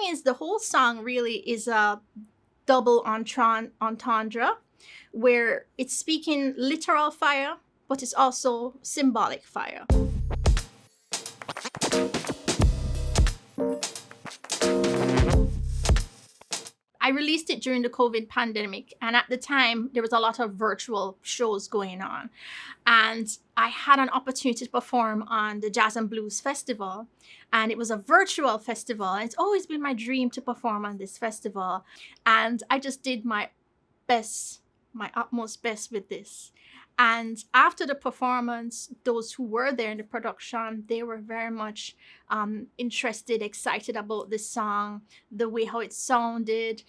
is the whole song really is a double entendre where it's speaking literal fire, but it's also symbolic fire. I released it during the COVID pandemic, and at the time there was a lot of virtual shows going on, and I had an opportunity to perform on the Jazz and Blues Festival, and it was a virtual festival, and it's always been my dream to perform on this festival, and I just did my best, my utmost best with this. And after the performance, those who were there in the production, they were very much interested, excited about this song, the way how it sounded.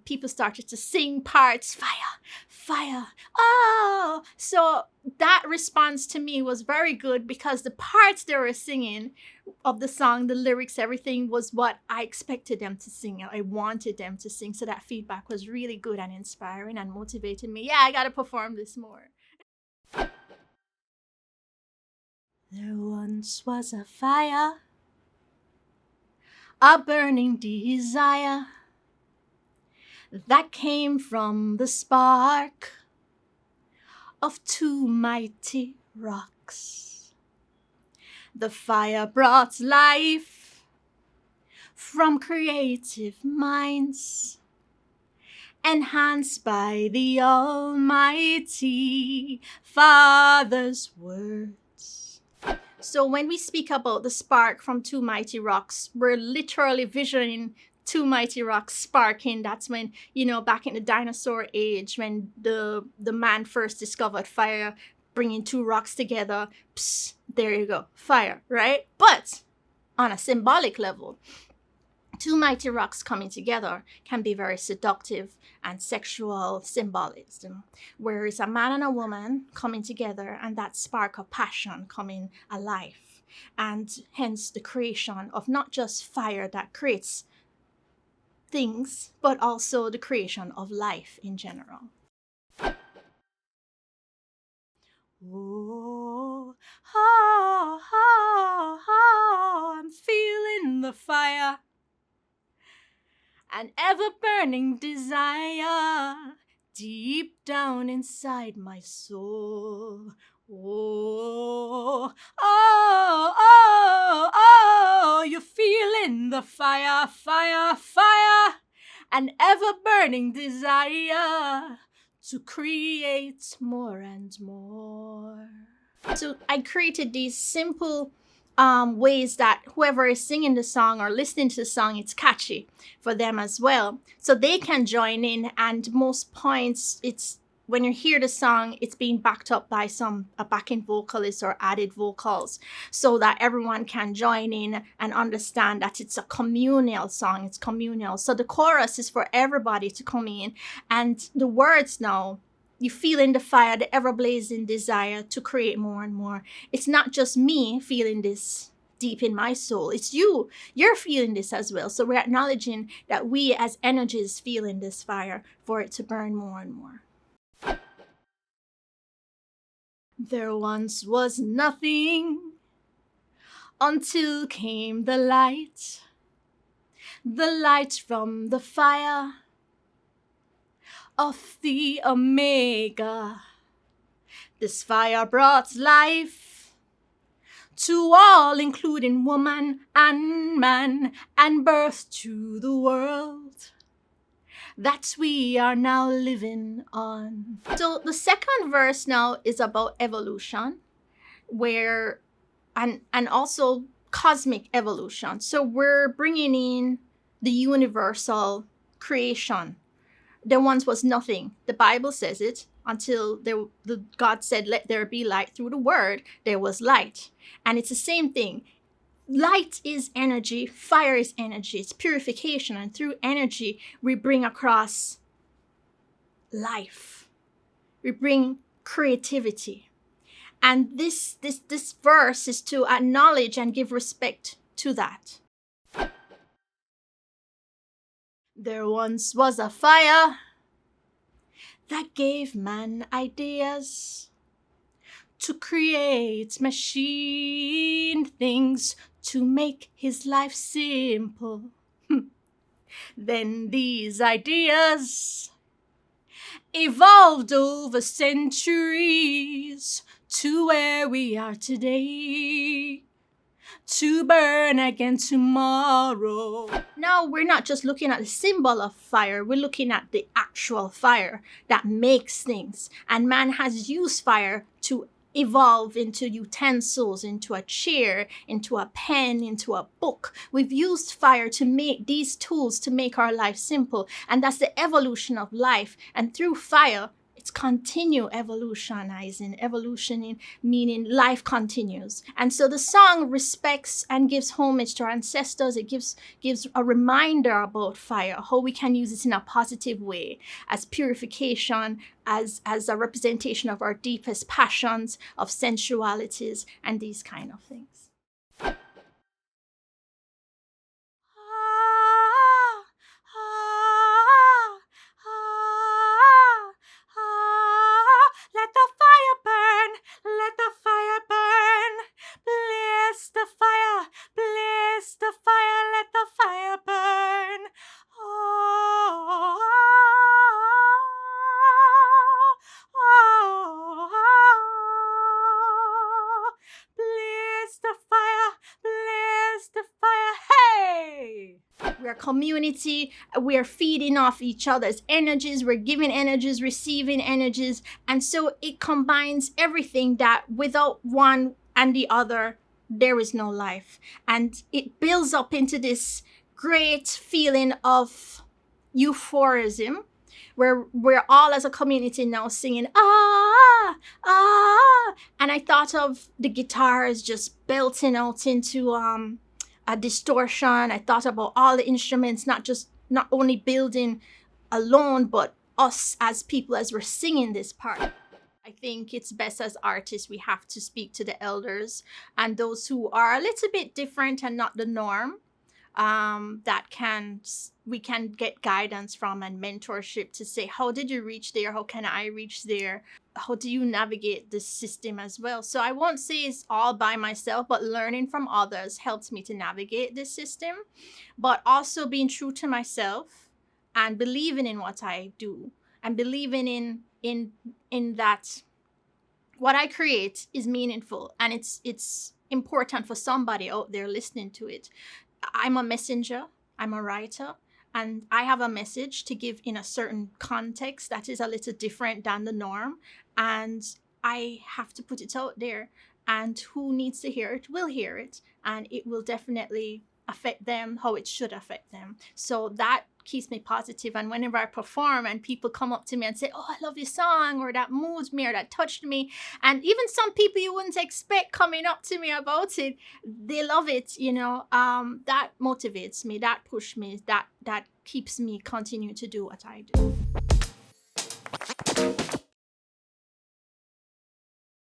People started to sing parts, fire, fire, oh! So that response to me was very good, because the parts they were singing of the song, the lyrics, everything was what I expected them to sing. I wanted them to sing. So that feedback was really good and inspiring and motivated me. Yeah, I got to perform this more. There once was a fire, a burning desire that came from the spark of two mighty rocks. The fire brought life from creative minds, enhanced by the Almighty Father's words. So when we speak about the spark from two mighty rocks, we're literally visioning two mighty rocks sparking. That's when, back in the dinosaur age, when the man first discovered fire, bringing two rocks together, there you go, fire, right? But on a symbolic level, two mighty rocks coming together can be very seductive and sexual symbolism, whereas a man and a woman coming together and that spark of passion coming alive, and hence the creation of not just fire that creates things, but also the creation of life in general. Oh, oh, oh, oh, I'm feeling the fire, an ever-burning desire deep down inside my soul. Oh, oh, oh, oh, you're feeling the fire, fire, fire, an ever-burning desire to create more and more. So I created these simple ways that whoever is singing the song or listening to the song, it's catchy for them as well. So they can join in, and most points, it's when you hear the song, it's being backed up by a backing vocalist or added vocals, so that everyone can join in and understand that it's a communal song. It's communal. So the chorus is for everybody to come in, and the words now, you feel in the fire, the ever-blazing desire to create more and more. It's not just me feeling this deep in my soul. It's you. You're feeling this as well. So we're acknowledging that we as energies feeling this fire for it to burn more and more. There once was nothing until came the light from the fire of the Omega. This fire brought life to all, including woman and man, and birth to the world that we are now living on. So the second verse now is about evolution, where and also cosmic evolution. So we're bringing in the universal creation. There once was nothing. The Bible says it, until God said, let there be light. Through the word, there was light. And it's the same thing. Light is energy. Fire is energy. It's purification. And through energy, we bring across life. We bring creativity. And this verse is to acknowledge and give respect to that. There once was a fire that gave man ideas to create machine things to make his life simple. Then these ideas evolved over centuries to where we are today, to burn again tomorrow. Now, we're not just looking at the symbol of fire, we're looking at the actual fire that makes things. And man has used fire to evolve into utensils, into a chair, into a pen, into a book. We've used fire to make these tools to make our life simple. And that's the evolution of life. And through fire, it's continue evolutioning, meaning life continues. And so the song respects and gives homage to our ancestors. It gives a reminder about fire, how we can use it in a positive way, as purification, as a representation of our deepest passions, of sensualities, and these kind of things. Let the fire burn, let the fire burn. Bless the fire, bless the fire, let the fire burn. Oh, oh, oh. Bless the fire, bless the fire. Hey! We're a community. We're feeding off each other's energies. We're giving energies, receiving energies. And so it combines everything that without one and the other, there is no life. And it builds up into this great feeling of euphorism, where we're all as a community now singing, ah, ah. And I thought of the guitars just belting out into a distortion. I thought about all the instruments, not only building alone, but us as people as we're singing this part. I think it's best as artists, we have to speak to the elders and those who are a little bit different and not the norm, we can get guidance from and mentorship to say, how did you reach there? How can I reach there? How do you navigate this system as well? So I won't say it's all by myself, but learning from others helps me to navigate this system, but also being true to myself and believing in what I do and believing in that what I create is meaningful and it's important for somebody out there listening to it. I'm a messenger, I'm a writer, and I have a message to give in a certain context that is a little different than the norm. And I have to put it out there. And who needs to hear it will hear it. And it will definitely affect them how it should affect them. So that keeps me positive. And whenever I perform and people come up to me and say, oh, I love your song, or that moved me, or that touched me. And even some people you wouldn't expect coming up to me about it, they love it, that motivates me, that pushes me, that keeps me continue to do what I do.